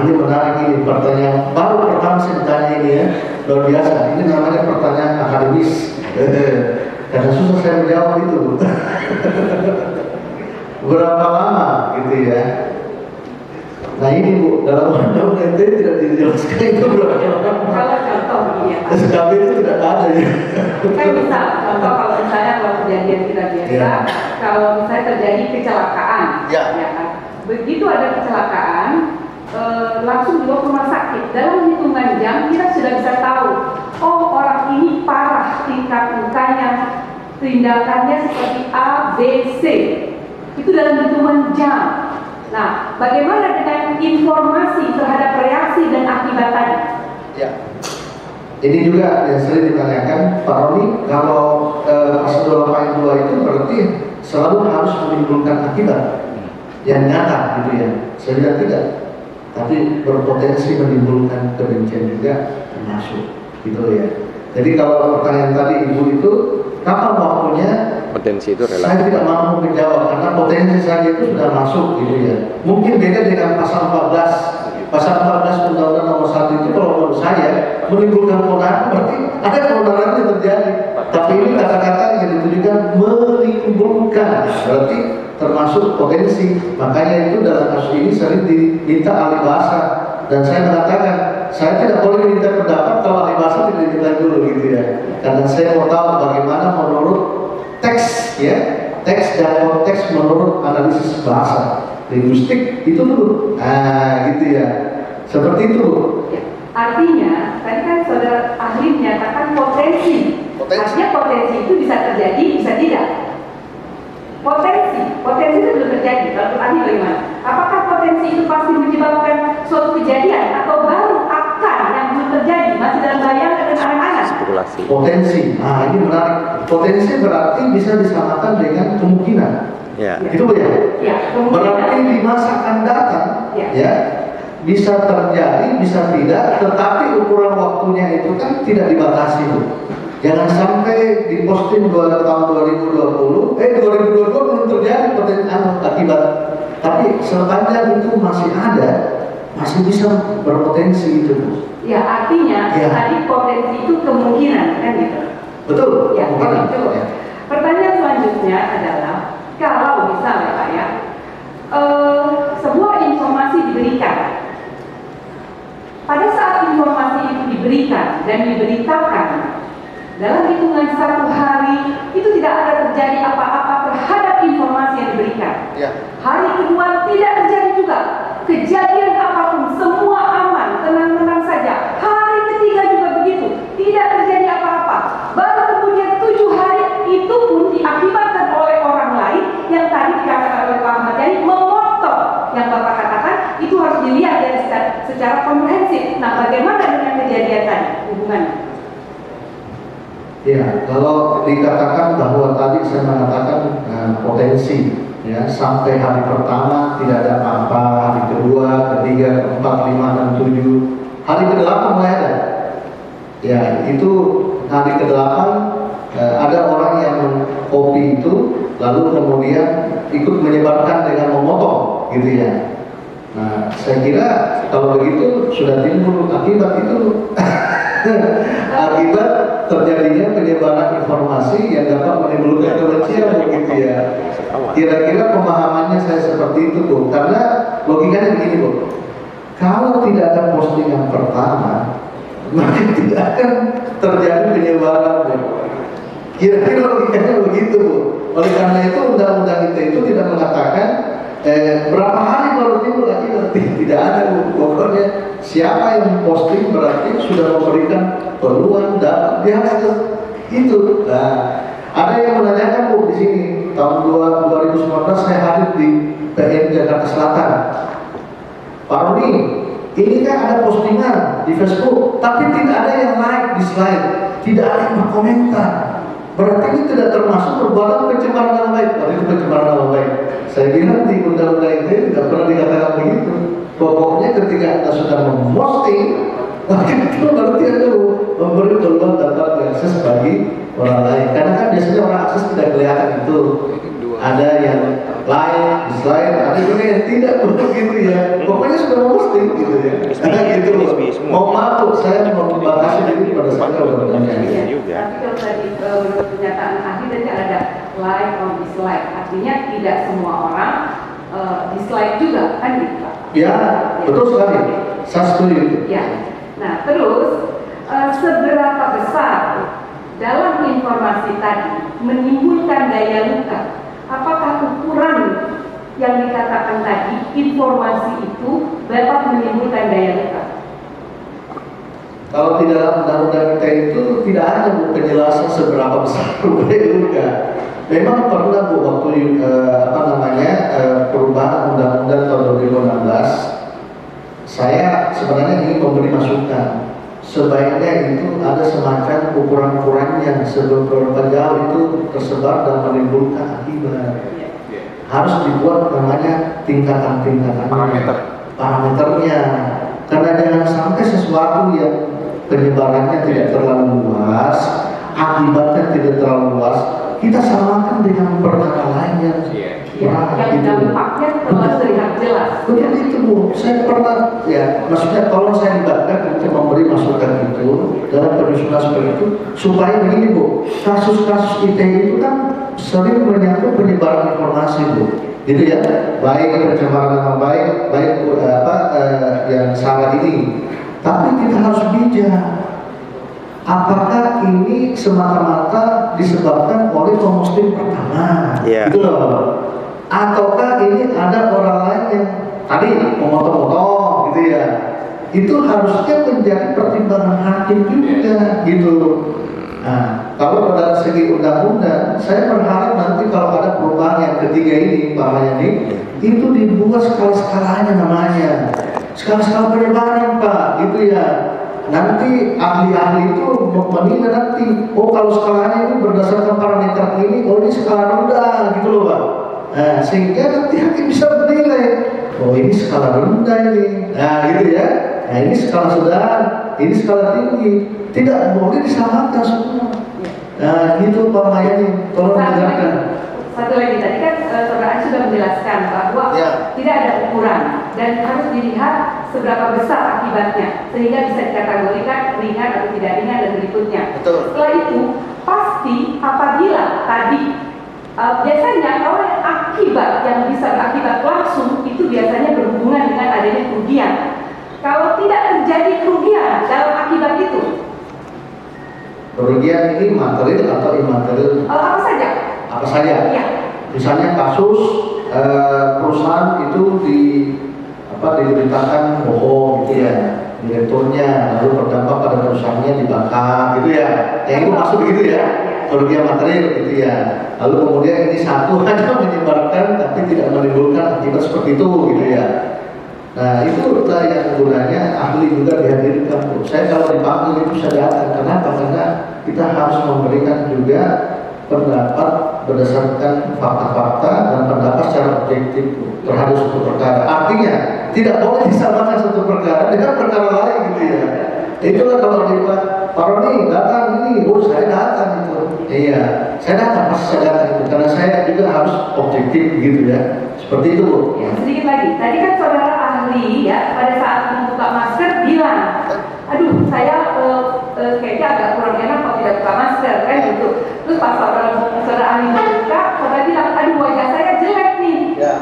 Ini menarik ini pertanyaan baru pertama saya bertanya ini ya, luar biasa. Ini namanya pertanyaan akademis. Karena susah saya menjawab itu. Berapa lama gitu ya? Nah ini Bu, dalam undang-undang itu tidak dijelaskan itu berapa lama. Kalau contoh begini ya Pak. SKB itu tidak ada ya. Kan bisa, contoh kalau misalnya kalau kejadian kita biasa, Ya. kalau misalnya terjadi kecelakaan, Ya. kan? Begitu ada kecelakaan, langsung dibawa ke rumah sakit. Dalam hitungan jam kita sudah bisa tahu, oh orang ini parah tingkat lukanya, tindakannya seperti A, B, C. Itu dalam hitungan jam. Nah, bagaimana dengan informasi terhadap reaksi dan akibat tadi? Ya. Ini juga yang sering ditanyakan, Pak Roni, kalau pasal 282 itu berarti selalu harus menimbulkan akibat yang nyata gitu ya. Saya bilang tidak, tapi berpotensi menimbulkan kebencian juga termasuk gitu ya. Jadi kalau pertanyaan tadi Ibu itu kapan waktunya? Potensi itu Saya relatif. tidak mampu menjawab karena potensi saja itu sudah masuk gitu ya. Mungkin beda dengan pasal 14. Pasal 14 Undang-Undang Nomor 1 itu kalau menurut saya menimbulkan keonaran berarti ada keonaran yang terjadi. Tapi ini kata-kata yang ditujukan menimbulkan berarti termasuk potensi. Makanya itu dalam kasus ini sering diminta ahli bahasa. Dan saya mengatakan saya tidak boleh minta pendapat kalau ahli bahasa tidak diminta dulu gitu ya. Karena saya mau tahu bagaimana menurut teks ya, teks dan konteks menurut analisis bahasa linguistik itu dulu. Gitu ya, seperti itu. Ya. Artinya, tadi kan saudara ahli menyatakan potensi. Artinya potensi itu bisa terjadi, bisa tidak. Potensi itu belum terjadi. Kalau ahli bagaimana? Apakah potensi itu pasti menyebabkan suatu kejadian atau baru akan yang belum terjadi, masih dalam bayangan dan angan-angan? Spekulasi. Potensi, ini menarik. Potensi berarti bisa disamakan dengan kemungkinan. Ya. Itu ya. Ya, Berarti kemungkinan. di masa akan datang, ya, bisa terjadi, bisa tidak, tetapi ukuran waktunya itu kan tidak dibatasi. Jangan sampai diposting tahun 2020, 2022 belum terjadi potensi akibat. Tapi sepanjang itu masih ada, masih bisa berpotensi itu. Ya, artinya tadi potensi itu kemungkinan, kan gitu. Betul. Ya, Kemungkinan. betul. Ya. Pertanyaan selanjutnya adalah, kalau misalnya Pak ya, sebuah informasi diberikan, pada saat informasi itu diberikan dan diberitakan, dalam hitungan 1 hari itu tidak ada terjadi apa-apa terhadap informasi yang diberikan. Ya. Hari kedua tidak terjadi juga kejadian apapun, semua aman, tenang-tenang saja. Hari ketiga juga begitu, tidak terjadi apa-apa. Baru kemudian 7 hari itu pun diakibatkan oleh orang lain yang tadi dikatakan oleh Pak Ahmad Yani memotong yang Bapak katakan itu harus dilihat dari secara komprehensif. Nah, bagaimana dengan kejadian tadi hubungannya? Ya, kalau dikatakan bahwa tadi saya mengatakan potensi, ya, sampai hari pertama tidak ada apa-apa, hari kedua, ketiga, keempat, 5, 6, 7, hari ke-8 mulai ada. Ya, itu hari ke-8 ada orang yang mengkopi itu, lalu kemudian ikut menyebarkan dengan memotong, gitu ya. Nah, saya kira kalau begitu sudah timbul akibat itu. Akibat terjadinya penyebaran informasi yang dapat menimbulkan kebencian begitu ya. Kira-kira pemahamannya saya seperti itu Bu. Karena logikanya begini Bu. Kalau tidak ada postingan pertama, maka tidak akan terjadi penyebaran Bu. Kira-kira logikanya begitu Bu. Oleh karena itu undang-undang itu tidak mengatakan berapa hari baru timbul akibat. Tidak ada Bu. Pokoknya siapa yang posting berarti sudah memberikan peluang dapat dia itu. Nah, ada yang menanyakan Bu di sini tahun 2019 saya hadir di PN Jakarta Selatan. Pak Roni, ini kan ada postingan di Facebook, tapi tidak ada yang like di slide, tidak ada yang berkomentar. Berarti ini tidak termasuk perbuatan pencemaran nama baik. Berarti itu pencemaran nama baik. Saya bilang di undang-undang itu tidak pernah dikatakan begitu. Pokoknya ketika Anda sudah memposting, maka itu berarti Anda memberi peluang dapat diakses bagi orang lain. Karena kan biasanya orang akses tidak kelihatan itu. ada yang like, dislike, ada juga yang tidak begitu ya. Pokoknya sudah posting gitu ya. Gitu loh. Mau malu, saya mau membatasi diri pada saat Iya, juga. tapi kalau tadi menurut pernyataan ahli tadi ada like or dislike, artinya tidak semua orang dislike juga kan gitu Pak? Ya, betul sekali. Saya setuju. Ya. Nah terus seberapa besar dalam informasi tadi menimbulkan daya luka? Apakah ukuran yang dikatakan tadi informasi itu dapat menimbulkan daya luka? Kalau di dalam undang-undang kita itu tidak ada penjelasan seberapa besar daya luka. Memang pernah Bu waktu perubahan undang-undang tahun 2016, saya sebenarnya ingin memberi masukan. Sebaiknya itu ada semacam ukuran-ukuran yang seberapa jauh itu tersebar dan menimbulkan akibat. Harus dibuat namanya tingkatan-tingkatannya, parameternya. Karena jangan sampai sesuatu yang penyebarannya tidak terlalu luas, akibatnya tidak terlalu luas, kita samakan dengan perkara lainnya. Yang dampaknya telah terlihat jelas. Betul itu Bu, saya pernah ya, maksudnya kalau saya libatkan untuk memberi masukan itu dalam penyusunan seperti itu, supaya begini Bu, kasus-kasus ITE itu kan sering menyangkut penyebaran informasi Bu, gitu ya, baik pencemaran nama baik yang salah ini, tapi kita harus bijak. Apakah ini semata-mata disebabkan oleh pemusting pertama, gitu loh? Ataukah ini ada orang lain yang tadi memotong-motong gitu ya? Itu harusnya menjadi pertimbangan hakim juga gitu. Nah, kalau pada segi undang-undang, saya berharap nanti kalau ada perubahan yang ketiga ini, Pak Mayani, itu dibuat skala-skalanya namanya, skala-skala penyebaran Pak, gitu ya. Nanti ahli-ahli itu menilai nanti, oh kalau skalanya itu berdasarkan parameter ini, oh ini skala rendah, gitu loh Pak. Nah, sehingga nanti hakim bisa menilai, oh ini skala rendah ini, nah gitu ya. Nah ini skala sedang, ini skala tinggi, tidak boleh disamakan semua. Nah gitu Pak Mayani, tolong dijelaskan. Satu lagi tadi kan saudara sudah menjelaskan bahwa tidak ada ukuran dan harus dilihat seberapa besar akibatnya sehingga bisa dikategorikan ringan atau tidak ringan dan berikutnya. Betul. Setelah itu pasti apabila tadi biasanya kalau akibat yang bisa berakibat langsung itu biasanya berhubungan dengan adanya kerugian. Kalau tidak terjadi kerugian dalam akibat itu, kerugian ini material atau imaterial? apa saja? Apa saja? Ya. Misalnya kasus perusahaan itu diberitakan bohong gitu ya, direkturnya, lalu berdampak pada perusahaannya dibakar gitu ya. Yang itu masuk begitu ya, kerugian material gitu ya. Lalu kemudian ini satu hanya menyebarkan tapi tidak menimbulkan akibat seperti itu gitu ya. Nah itu yang gunanya ahli juga dihadirkan. Saya kalau dipanggil itu saya datang. Kenapa? Karena kita harus memberikan juga pendapat berdasarkan fakta-fakta dan pendapat secara objektif terhadap suatu perkara. Artinya tidak boleh disamakan satu perkara dengan perkara lain gitu ya. Itulah kalau Pak Roni datang ini, oh saya datang itu. Iya, saya datang, pasti saya datang itu karena saya juga harus objektif gitu ya. Seperti itu Bu. Ya, sedikit lagi. Tadi kan saudara ahli ya pada saat membuka masker bilang, aduh saya kayaknya agak kurang enak kalau tidak buka masker kan gitu. Terus pas saudara ahli membuka, saudara bilang, aduh wajah saya jelek nih. Ya.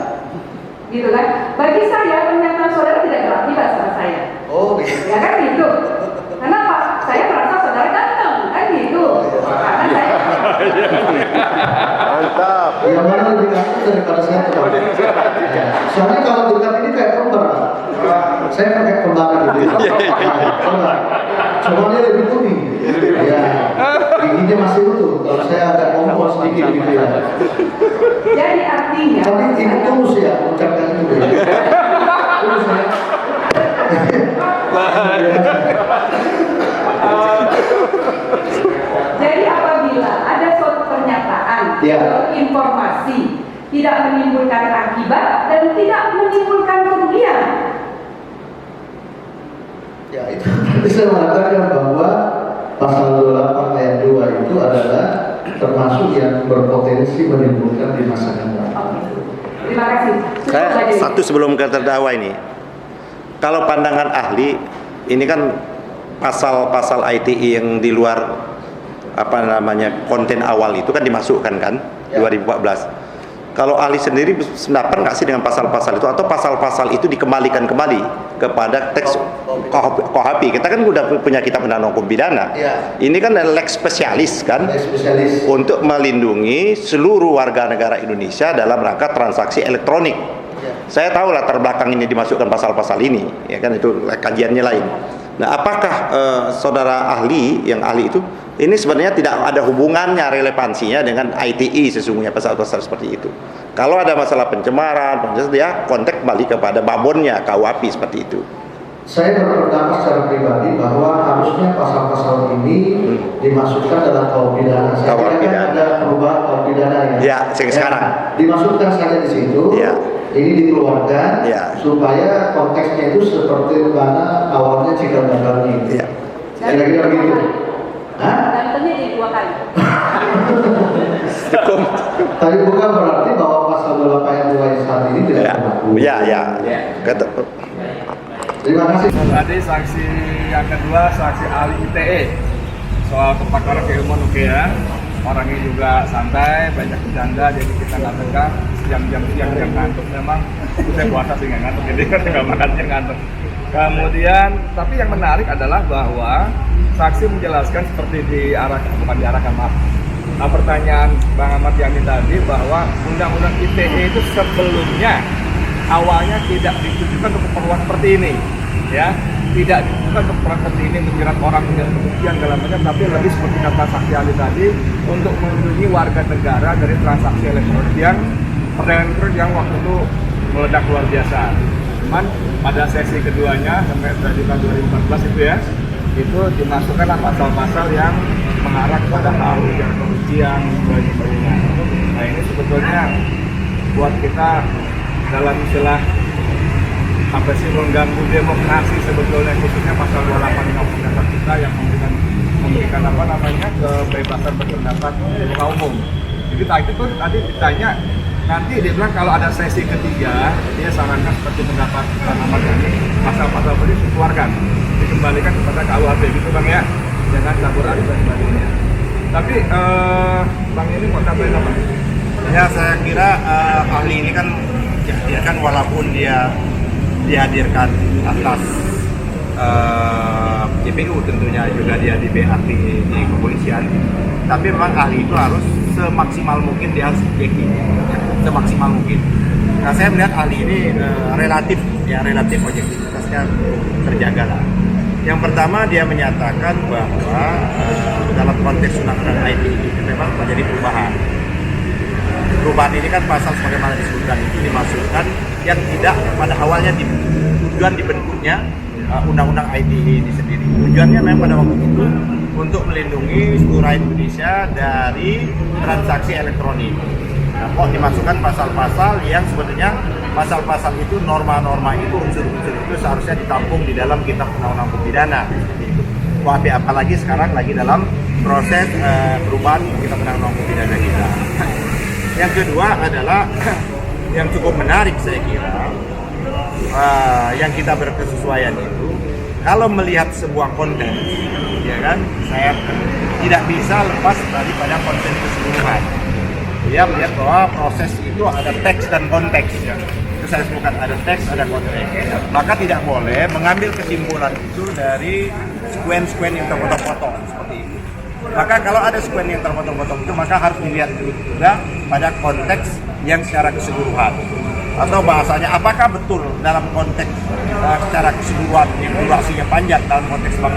Gitu kan. Bagi saya pernyataan saudara tidak berakibat sama saya. Oh gitu. Ya kan gitu. Kenapa? Saya merasa saudara ganteng kan gitu. Karena saya Mantap. Yang mana lebih ganteng daripada saya tuh? Ya. Soalnya kalau dekat ini kayak kembar. Saya pakai kembar gitu. Kembar. Cuma dia lebih putih. Ya. Giginya masih utuh. Kalau saya agak kompor sedikit gitu ya. jadi artinya Tapi ini tulus ya ucapkan itu ya. Tulus ya. Jadi apabila ada suatu pernyataan atau informasi tidak menimbulkan akibat dan tidak menimbulkan kerugian, Ya itu tadi saya mengatakan bahwa pasal 28 ayat 2 itu adalah termasuk yang berpotensi berpotensi menimbulkan di masa depan. Oke. Terima kasih. Saya satu sebelum ke terdakwa ini, kalau pandangan ahli, ini kan pasal-pasal ITE yang di luar apa namanya konten awal itu kan dimasukkan kan Ya. 2014. Kalau ahli sendiri sependapat nggak sih dengan pasal-pasal itu, atau pasal-pasal itu dikembalikan kembali kepada teks KUHP? Kita kan udah punya kitab undang-undang hukum pidana. Ya. Ini kan lex spesialis kan, Spesialis. untuk melindungi seluruh warga negara Indonesia dalam rangka transaksi elektronik. Ya. Saya tahu latar belakang ini dimasukkan pasal-pasal ini, ya kan, itu kajiannya lain. Nah, apakah saudara ahli yang ahli itu ini sebenarnya tidak ada hubungannya, relevansinya dengan ITE sesungguhnya pasal-pasal seperti itu? Kalau ada masalah pencemaran, dia kontak kembali kepada babonnya KUHP seperti itu. Saya berpendapat secara pribadi bahwa harusnya pasal-pasal ini dimasukkan dalam KUH pidana. Saya KUH kira kan pidana. ada perubahan KUH pidana Ya, sekarang. dimasukkan saja di situ. Ya. Ini dikeluarkan Ya. supaya konteksnya itu seperti mana awalnya cikal bakalnya itu. Ya. Kira-kira begitu. Hah? Dan terjadi 2 kali. Cukup. Tapi bukan berarti bahwa pasal 28 ayat 2 ayat 1 ini tidak Ya, berlaku. ya. Terima kasih. Tadi saksi yang kedua, saksi ahli ITE soal kepakaran keilmuan UGA. Orangnya juga santai, banyak bercanda, jadi kita nggak tegang. Siang ngantuk memang. Saya puasa sih nggak ngantuk, jadi kan nggak makan siang ngantuk. Kemudian, tapi yang menarik adalah bahwa saksi menjelaskan seperti bukan diarahkan, maaf. Nah, pertanyaan Bang Ahmad Yani tadi bahwa undang-undang ITE itu sebelumnya awalnya tidak ditujukan untuk keperluan seperti ini, ya, tidak ditujukan untuk keperluan seperti ini menjerat orang dengan kemudian dalam macam, tapi lebih seperti kata saksi ahli tadi untuk melindungi warga negara dari transaksi elektronik yang perdagangan elektronik yang waktu itu meledak luar biasa. Cuman pada sesi keduanya sampai dari tahun 2014 itu ya, itu dimasukkanlah pasal-pasal yang mengarah kepada hal yang kerugian dan sebagainya. Nah, ini sebetulnya buat kita dalam istilah apa sih, mengganggu demokrasi sebetulnya, khususnya pasal 28 Undang-Undang Dasar kita yang memberikan apa namanya kebebasan berpendapat di muka umum. Jadi itu tuh tadi ditanya, nanti dia bilang kalau ada sesi ketiga dia sarankan seperti pendapat Ahmad Yani, pasal-pasal tadi dikeluarkan, dikembalikan kepada KUHP gitu Bang ya, jangan campur aduk dan sebagainya. Tapi Bang ini mau tambahin apa? Ya, saya kira ahli ini kan dihadirkan walaupun dia dihadirkan atas JPU, tentunya juga dia di BAT di kepolisian, tapi memang ahli itu harus semaksimal mungkin dia harus objektif, semaksimal mungkin. Nah, saya melihat ahli ini relatif objektivitasnya terjaga lah. Yang pertama, dia menyatakan bahwa dalam konteks undang-undang ITE itu memang terjadi perubahan. Perubahan ini kan pasal sebagaimana disebutkan itu dimasukkan yang tidak pada awalnya tujuan dibentuknya undang-undang ITE ini sendiri. Tujuannya memang pada waktu itu untuk melindungi seluruh rakyat Indonesia dari transaksi elektronik. Nah, kok dimasukkan pasal-pasal yang sebetulnya pasal-pasal itu, norma-norma itu, unsur-unsur itu seharusnya ditampung di dalam kitab undang-undang hukum pidana. KUHP, apalagi sekarang lagi dalam proses perubahan kitab undang-undang hukum pidana kita. Yang kedua adalah yang cukup menarik saya kira, yang kita berkesesuaian itu kalau melihat sebuah konten, ya kan, saya tidak bisa lepas daripada konten keseluruhan. Dia melihat bahwa proses itu ada teks dan konteks, ya. Itu saya sebutkan, ada teks, ada konteks. Maka tidak boleh mengambil kesimpulan itu dari sekuen-sekuen yang terpotong-potong seperti itu. Maka kalau ada sekuen yang terpotong-potong itu, maka harus dilihat juga pada konteks yang secara keseluruhan. Atau bahasanya, apakah betul dalam konteks secara keseluruhan yang durasinya panjang dalam konteks Bang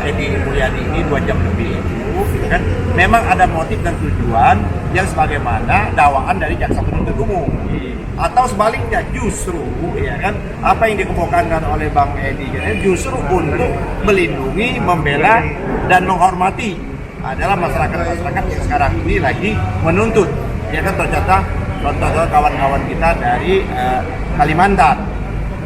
Edi Mulyadi ini 2 jam lebih itu, kan memang ada motif dan tujuan yang sebagaimana dakwaan dari jaksa penuntut umum, atau sebaliknya justru, ya kan, apa yang dikemukakan oleh Bang Edi justru untuk melindungi, membela dan menghormati adalah masyarakat yang sekarang ini lagi menuntut, ya kan, tercatat contoh kawan-kawan kita dari Kalimantan.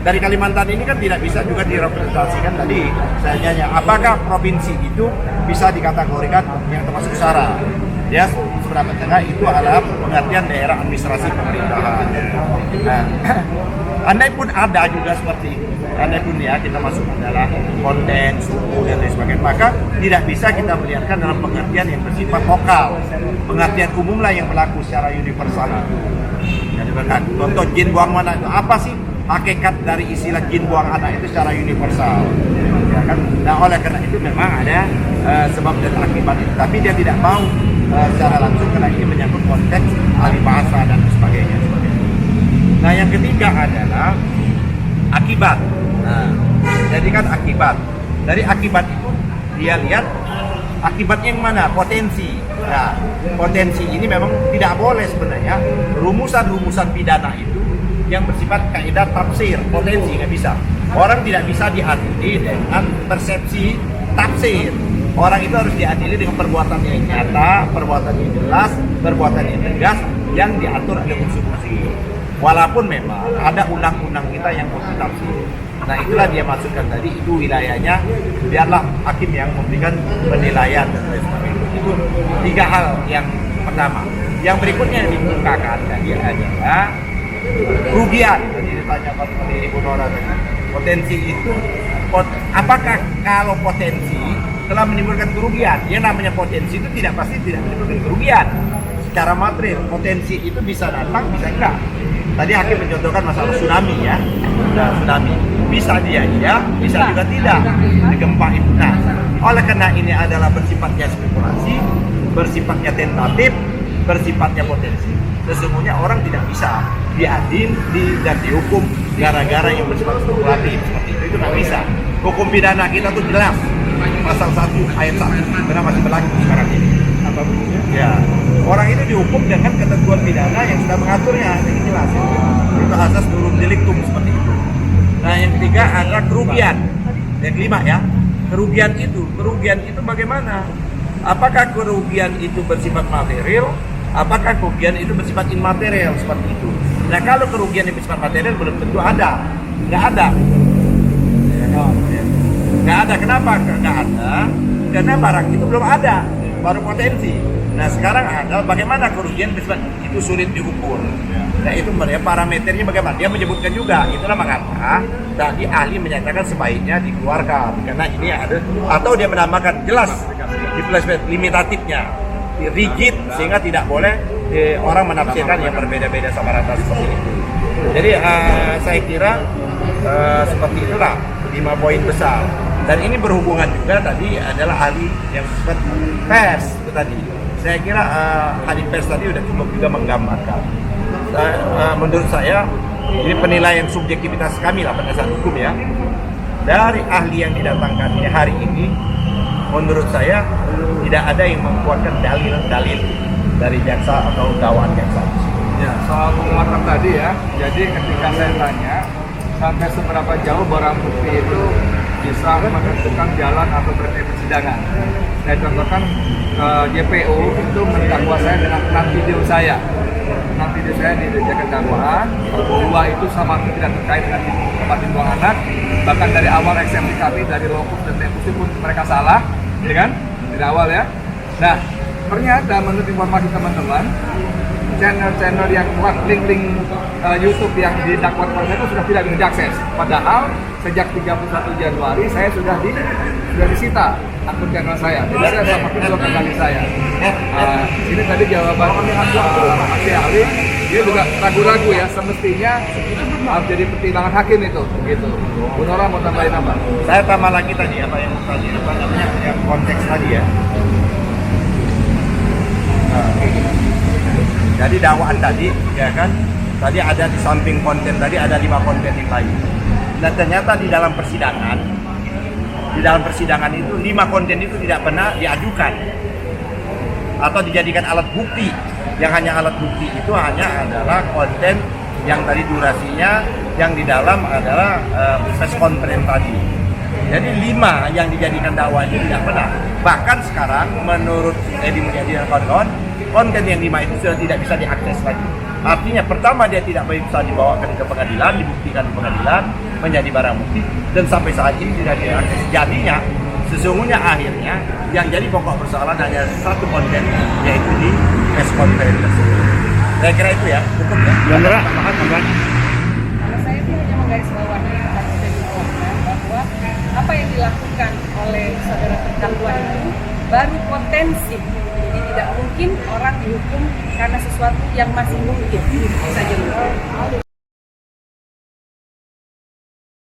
Dari Kalimantan ini kan tidak bisa juga direpresentasikan tadi. Saya nanya, apakah provinsi itu bisa dikategorikan yang termasuk SARA? Ya, seberapa tengah itu adalah pengertian daerah administrasi pemerintahan. Nah, andai pun ada juga seperti itu, andai pun ya kita masuk adalah konten, suku dan lain sebagainya, maka tidak bisa kita melihatkan dalam pengertian yang bersifat lokal. Pengertian umum lah yang berlaku secara universal itu. Jadi bahkan contoh jin buang anak itu apa sih hakikat dari istilah jin buang anak itu secara universal? Ya kan? Nah oleh karena itu memang ada sebab dan akibat itu, tapi dia tidak mau secara langsung karena ini menyangkut konteks ahli bahasa dan sebagainya. Nah yang ketiga adalah akibat. Nah, jadi kan akibat. Dari akibat itu dia lihat akibatnya yang mana? Potensi. Nah, potensi ini memang tidak boleh sebenarnya. Rumusan-rumusan pidana itu yang bersifat kaidah tafsir, potensi nggak bisa. Orang tidak bisa diadili dengan persepsi tafsir. Orang itu harus diadili dengan perbuatan yang nyata, perbuatan yang jelas, perbuatan yang tegas, yang diatur oleh unsur-unsur. Walaupun memang ada undang-undang kita yang multitafsir. Nah itulah dia masukkan tadi, itu wilayahnya, biarlah hakim yang memberikan penilaian dan lain sebagainya. Itu tiga hal yang pertama. Yang berikutnya yang dikemukakan tadi adalah kerugian. Tadi ditanya oleh Ibu Nora tadi, potensi itu, apakah kalau potensi telah menimbulkan kerugian? Yang namanya potensi itu tidak pasti tidak menimbulkan kerugian. Secara material, potensi itu bisa datang, bisa enggak. Tadi hakim mencontohkan masalah tsunami ya. Nah, tsunami bisa dia iya, bisa juga tidak di gempa itu. Nah, oleh karena ini adalah bersifatnya spekulasi, bersifatnya tentatif, bersifatnya potensi. Sesungguhnya orang tidak bisa diadil dan dihukum gara-gara yang bersifat spekulatif seperti itu nggak bisa. Hukum pidana kita tuh jelas, pasal 1 ayat 1 karena masih berlaku sekarang ini. Apa bunyinya? Ya, orang itu dihukum dengan ketentuan pidana yang sudah mengaturnya, ini jelas. Itu asas nurun delictum seperti itu. Nah, yang ketiga adalah kerugian. Yang kelima ya, kerugian itu bagaimana? Apakah kerugian itu bersifat material? Apakah kerugian itu bersifat immaterial seperti itu? Nah, kalau kerugian yang bersifat material belum tentu ada, nggak ada. Nggak ada, kenapa? Nggak ada, karena barang itu belum ada, baru potensi. Nah sekarang adalah bagaimana kerugian bersifat itu sulit diukur. Nah itu parameternya bagaimana? Dia menyebutkan juga, itulah mengapa tadi ahli menyatakan sebaiknya dikeluarkan karena ini ada, atau dia menambahkan jelas di limitatifnya, rigid sehingga tidak boleh orang menafsirkan yang berbeda-beda sama rata seperti itu. Jadi saya kira seperti itulah 5 poin besar. Dan ini berhubungan juga tadi adalah ahli yang bersifat pers itu tadi. Saya kira ahli pers tadi sudah cukup juga menggambarkan. Menurut saya ini penilaian subjektivitas kami lah pada saat hukum ya. Dari ahli yang didatangkan hari ini, menurut saya tidak ada yang menguatkan dalil-dalil dari jaksa atau dakwaan jaksa. Ya, soal penguatan tadi ya. Jadi ketika saya tanya sampai seberapa jauh barang bukti itu bisa menentukan jalan atau berhenti persidangan. Saya contohkan JPO itu mendakwa saya dengan 6 video saya. 6 video saya dijaga dakwaan, 2 itu sama tidak terkait dengan tempat buang anak. Bahkan dari awal eksepsi kami dari lokus dan tempusi pun mereka salah, ya kan? Dari awal ya. Nah, ternyata menurut informasi teman-teman, channel-channel yang buat link-link YouTube yang didakwakan itu sudah tidak bisa diakses. Padahal sejak 31 Januari saya sudah disita akun channel saya. Jadi saya sama video kembali saya. Ini tadi jawaban saksi ahli. Dia juga ragu-ragu ya, semestinya harus jadi pertimbangan hakim itu. Begitu. Bu Nora mau tambahin apa? Saya tambah lagi tadi apa yang tadi apa namanya yang konteks tadi ya. Jadi dakwaan tadi, ya kan, tadi ada di samping konten tadi ada 5 konten yang lain. Dan ternyata di dalam persidangan itu 5 konten itu tidak pernah diajukan atau dijadikan alat bukti. Yang hanya alat bukti itu hanya adalah konten yang tadi durasinya yang di dalam adalah press conference tadi. Jadi 5 yang dijadikan dakwaan itu tidak pernah. Bahkan sekarang menurut Edi Mulyadi dan kawan-kawan, konten yang 5 itu sudah tidak bisa diakses lagi. Artinya pertama dia tidak bisa dibawakan ke pengadilan, dibuktikan di pengadilan, menjadi barang bukti, dan sampai saat ini tidak diakses. Jadinya Sesungguhnya akhirnya yang jadi pokok persoalan hanya satu konten, yaitu di S konten tersebut. Saya kira itu ya, cukup ya. Tambahan. Kalau saya sih hanya menggarisbawahi tadi sudah dijelaskan bahwa apa yang dilakukan oleh saudara terdakwa itu baru potensi. Jadi tidak mungkin orang dihukum karena sesuatu yang masih mungkin bisa jadi.